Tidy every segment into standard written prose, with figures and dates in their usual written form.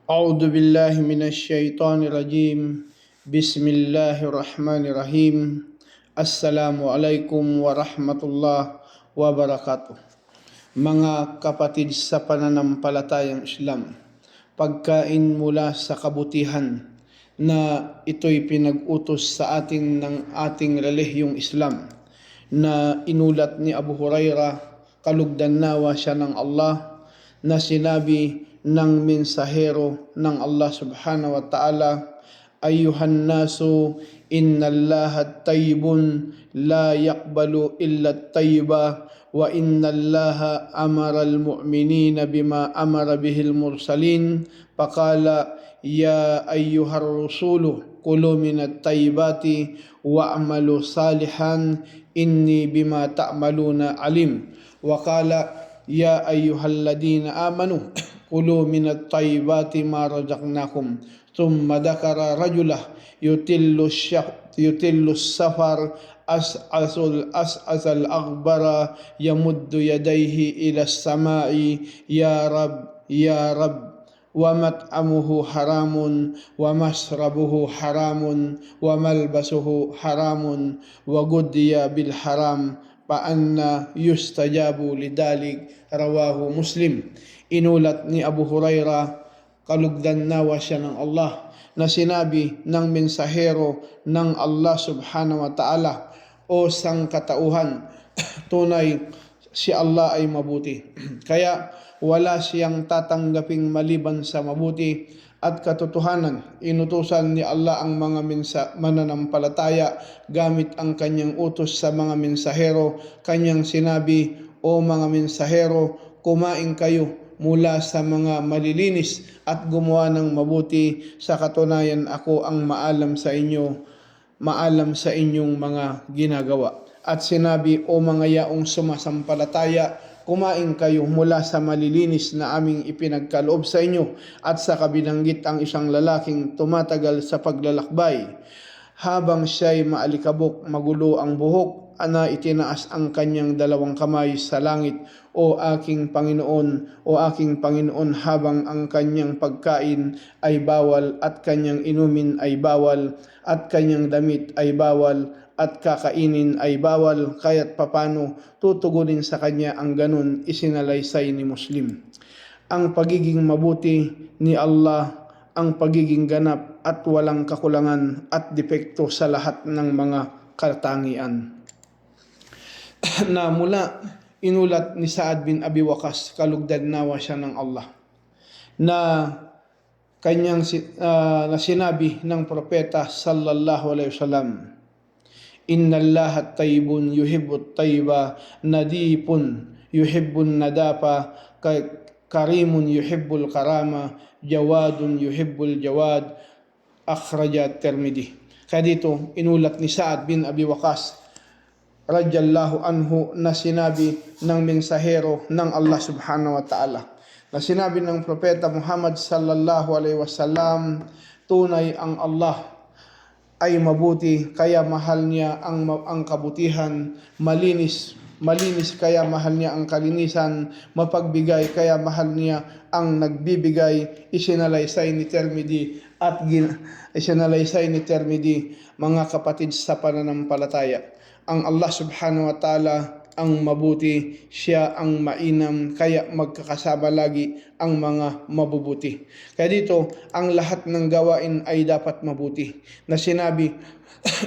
أعوذ بالله من الشيطان الرجيم. بسم الله الرحمن الرحيم. السلام عليكم warahmatullahi wabarakatuh. Mga kapatid sa pananampalatayang Islam, pagkain mula sa kabutihan na ito'y pinag-utos sa atin ng ating relihiyong Islam na inulat ni Abu Hurairah, kalugdan nawa siya ng Allah, na sinabi ng mensahero ng Allah subhanahu wa ta'ala, Ayuhan nasu, innallaha tayyibun la yaqbalu illa tayyiba wa innallaha amara al-mu'minina bima amara bihil mursalin faqala ya ayyuhar rusulu kulu minat tayyibati wa'malu salihan inni bima ta'maluna alim wa qala ya ayyuhalladina amanu kulu minat tayyibati ma razaqnakum thumma dzakara rajulah yutillu safar as'asal aghbara yamuddu yadayhi ila samai ya rab wa mat'amuhu haramun wa masrabuhu haramun wa malbasuhu haramun wa gudiya bil haram fa anna yustajabu lidalik, rawahu Muslim. Inulat ni Abu Hurairah, kalugdan nawa siya ng Allah, na sinabi ng mensahero ng Allah subhanahu wa ta'ala, o sangkatauhan, tunay si Allah ay mabuti. Kaya wala siyang tatanggaping maliban sa mabuti at katotohanan. Inutusan ni Allah ang mga mananampalataya gamit ang kanyang utos sa mga mensahero. Kanyang sinabi, o mga mensahero, kumain kayo mula sa mga malilinis at gumawa ng mabuti, sa katunayan ako ang maalam sa inyong mga ginagawa. At sinabi, o mga yaong sumasampalataya, kumain kayo mula sa malilinis na aming ipinagkaloob sa inyo. At sa kabinanggit ang isang lalaking tumatagal sa paglalakbay, habang siya'y maalikabok, magulo ang buhok, ana itinaas ang kanyang dalawang kamay sa langit, o aking Panginoon, habang ang kanyang pagkain ay bawal at kanyang inumin ay bawal at kanyang damit ay bawal at kakainin ay bawal, kaya't papano tutugunin sa kanya ang ganun, isinalaysay ni Muslim. Ang pagiging mabuti ni Allah, ang pagiging ganap at walang kakulangan at depekto sa lahat ng mga katangian. Na mula inulat ni Sa'ad bin Abi Waqqas, kalugdan nawa siya ng Allah, na kanyang na sinabi ng propeta sallallahu alaihi wasallam, Innallaha tayyibun yuhibbut tayyiba, nadipun yuhibbun nadafa, karimun yuhibbul karama, jawadun yuhibbul jawad, akhraja Tirmidhi. Kaya dito inulat ni Sa'ad bin Abi Waqqas radiyallahu anhu, na sinabi ng mensahero ng Allah subhanahu wa ta'ala, na sinabi ng propeta Muhammad sallallahu alaihi wasallam, tunay ang Allah ay mabuti, kaya mahal niya ang kabutihan, malinis kaya mahal niya ang kalinisan, mapagbigay kaya mahal niya ang nagbibigay. Isinalaysay ni Tirmidhi, mga kapatid sa pananampalataya, ang Allah subhanahu wa ta'ala ang mabuti, siya ang mainam, kaya magkakasama lagi ang mga mabubuti. Kaya dito, ang lahat ng gawain ay dapat mabuti, na sinabi,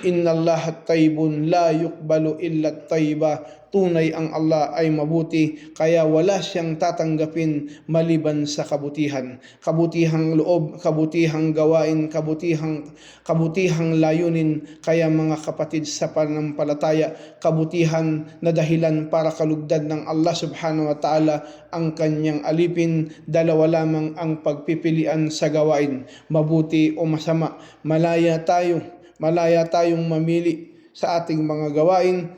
Innallaha tayyibun la yuqbalu illa tayyiba, tunay ang Allah ay mabuti, kaya wala siyang tatanggapin maliban sa kabutihan. Kabutihang loob, kabutihang gawain, kabutihang layunin. Kaya mga kapatid sa pananampalataya, kabutihan na dahilan para kalugdan ng Allah subhanahu wa ta'ala ang kanyang alipin. Dalawa lamang ang pagpipilian sa gawain, mabuti o masama. Malaya tayong mamili sa ating mga gawain,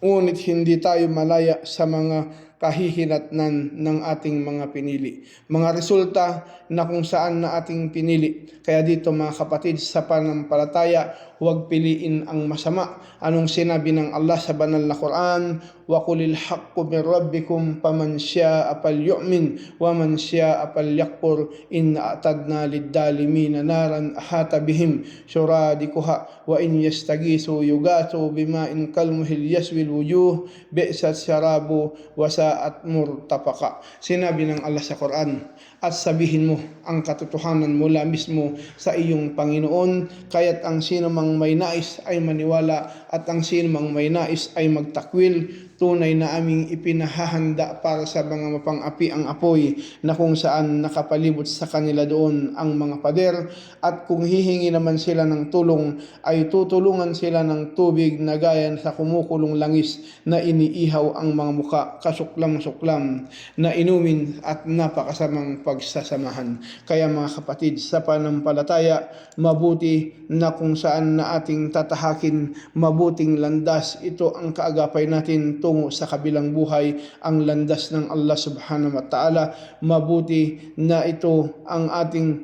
ngunit hindi tayo malaya sa mga kahihinatnan ng ating mga pinili, mga resulta na kung saan na ating pinili. Kaya dito mga kapatid sa pananampalataya, huwag piliin ang masama. Anong sinabi ng Allah sa banal na Quran? wa qulil haqqu min rabbikum faman syaa'a falyu'min wa man syaa'a falyakfur inna a'tadna lid-dalimina naran ahata bihim suradikuha wa in yastagisu yugathu bima'in kalmuhil yaswil wujuh bi'sat syarabu wa sa'at murtafaqa. Sinabi ng Allah sa Quran, at sabihin mo ang katotohanan mula mismo sa iyong Panginoon, kaya't ang sino mang may nais ay maniwala at ang sino mang may nais ay magtakwil. Tunay na aming ipinahahanda para sa mga mapang-api ang apoy na kung saan nakapalibot sa kanila doon ang mga pader, at kung hihingi naman sila ng tulong ay tutulungan sila ng tubig na gaya sa kumukulong langis na iniihaw ang mga muka, kasuklam-suklam na inumin at napakasamang pagsasamahan. Kaya mga kapatid sa panampalataya, mabuti na kung saan na ating tatahakin mabuting landas, ito ang kaagapay natin tungo sa kabilang buhay, ang landas ng Allah subhanahu wa ta'ala. Mabuti na ito ang ating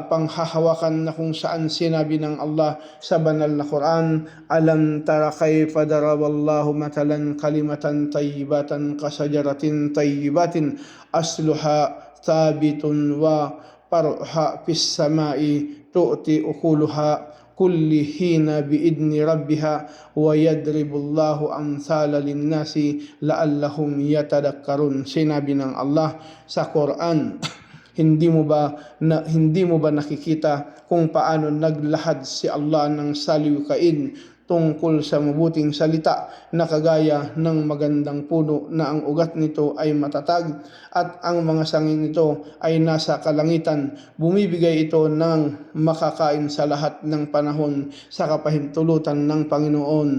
panghahawakan na kung saan sinabi ng Allah sa banal na Quran, alam tara kayfa daraballahu matalan kalimatan tayyibatan kasajaratin tayyibatin asluha thabitun wa parha fis samai tu'ti ukuluha kulli hina biidni rabbiha wa yadribullahu amthala linnasi la'allahum yatadakkarun. Sinabi ng Allah sa Quran, hindi mo ba nakikita kung paano naglahad si Allah ng saliwikain tungkol sa mabuting salita na kagaya ng magandang puno na ang ugat nito ay matatag at ang mga sangin nito ay nasa kalangitan. Bumibigay ito ng makakain sa lahat ng panahon sa kapahintulutan ng Panginoon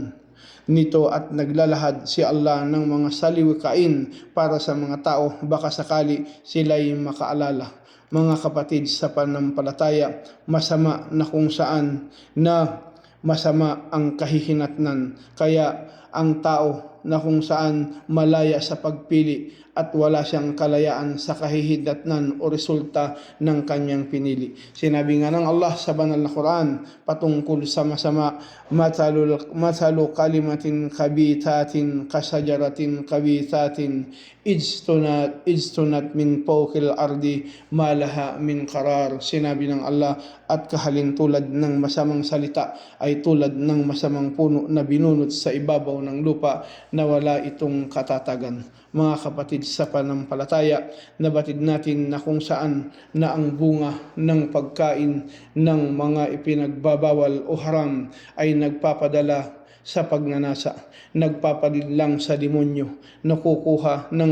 nito, at naglalahad si Allah ng mga saliwikain para sa mga tao, baka sakali sila'y makaalala. Mga kapatid sa panampalataya, masama na kung saan na masama ang kahihinatnan. Kaya ang tao na kung saan malaya sa pagpili at wala siyang kalayaan sa kahihinatnan o resulta ng kanyang pinili. Sinabi nga ng Allah sa banal na Quran patungkol sa masama, mathalu kalimatin kabitatin kasajaratin kabitatin ijtunat min fawqil ardi malaha min qarar. Sinabi ng Allah, at kahalintulad ng masamang salita ay tulad ng masamang puno na binunot sa ibabaw ng lupa na wala itong katatagan. Mga kapatid sa panampalataya, nabatid natin na kung saan na ang bunga ng pagkain ng mga ipinagbabawal o haram ay nagpapadala sa pagnanasa, nagpapadinlang sa demonyo, nakuha ng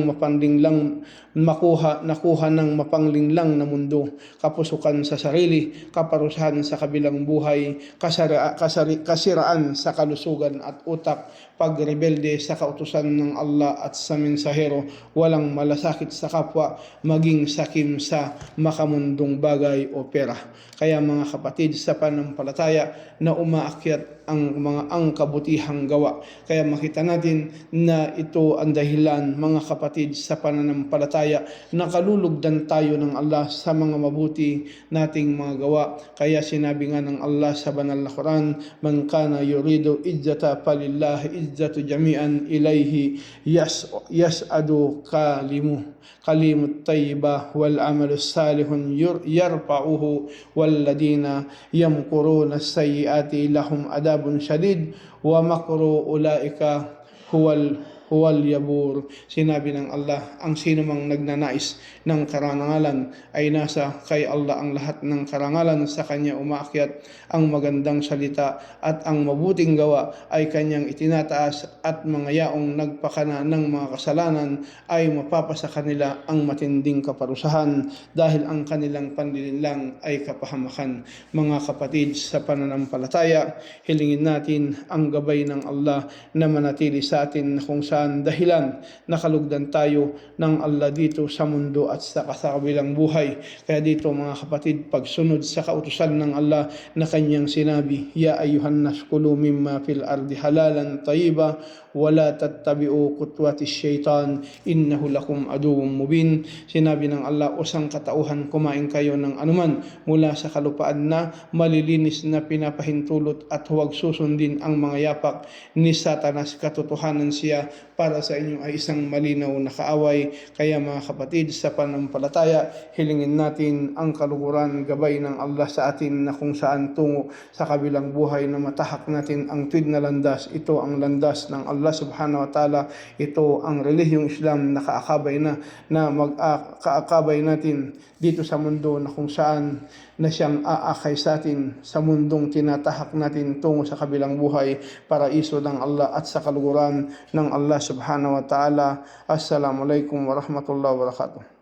mapanglinglang na mundo, kapusukan sa sarili, kaparusahan sa kabilang buhay, kasiraan sa kalusugan at utak, pagrebelde sa kautusan ng Allah at sa mensahero, walang malasakit sa kapwa, maging sakim sa makamundong bagay o pera. Kaya mga kapatid sa panampalataya na umaakyat ang kabutihang gawa. Kaya makita natin na ito ang dahilan, mga kapatid sa pananampalataya, na kalulugdan tayo ng Allah sa mga mabuti nating mga gawa. Kaya sinabi nga ng Allah sa banal na Quran, man kana yuridu izzata falillahi izzatu jami'an ilayhi yas'adu kalimut tayyibah wal amalus salihun yarfa'uhu walladina yamkuruna sayyiati lahum adabun syadid wa makru ulaika huwal yabur. Sinabi ng Allah, ang sino mang nagnanais ng karangalan ay nasa kay Allah ang lahat ng karangalan, sa kanya umaakyat ang magandang salita at ang mabuting gawa ay kanyang itinataas, at mga yaong nagpakana ng mga kasalanan ay mapapasa kanila ang matinding kaparusahan dahil ang kanilang panlilinlang ay kapahamakan. Mga kapatid sa pananampalataya, hilingin natin ang gabay ng Allah na manatili sa atin kung saan dahilan nakalugdan tayo ng Allah dito sa mundo at sa kabilang buhay. Kaya dito mga kapatid, pagsunod sa kautusan ng Allah na kanyang sinabi, ya ayuhan nas kulu mimma fil ardi halalan tayyiba wala tattabi'u khutuwati syaitan innahu lakum aduwwum mubin. Sinabi ng Allah, o sangkatauhan, kumain kayo ng anuman mula sa kalupaan na malilinis na pinapahintulot, at huwag susundin ang mga yapak ni Satanas, katotohanan siya para sa inyo ay isang malinaw na kaaway. Kaya mga kapatid, sa pananampalataya, hilingin natin ang kaluguran, gabay ng Allah sa atin na kung saan tungo sa kabilang buhay na matahak natin ang tuwid na landas. Ito ang landas ng Allah subhanahu wa ta'ala. Ito ang relihiyong Islam na kaakabay natin dito sa mundo na kung saan na siyang aakay sa atin sa mundong tinatahak natin tungo sa kabilang buhay, paraiso ng Allah at sa kaluguran ng Allah subhanahu wa ta'ala. Assalamualaikum warahmatullahi wabarakatuh.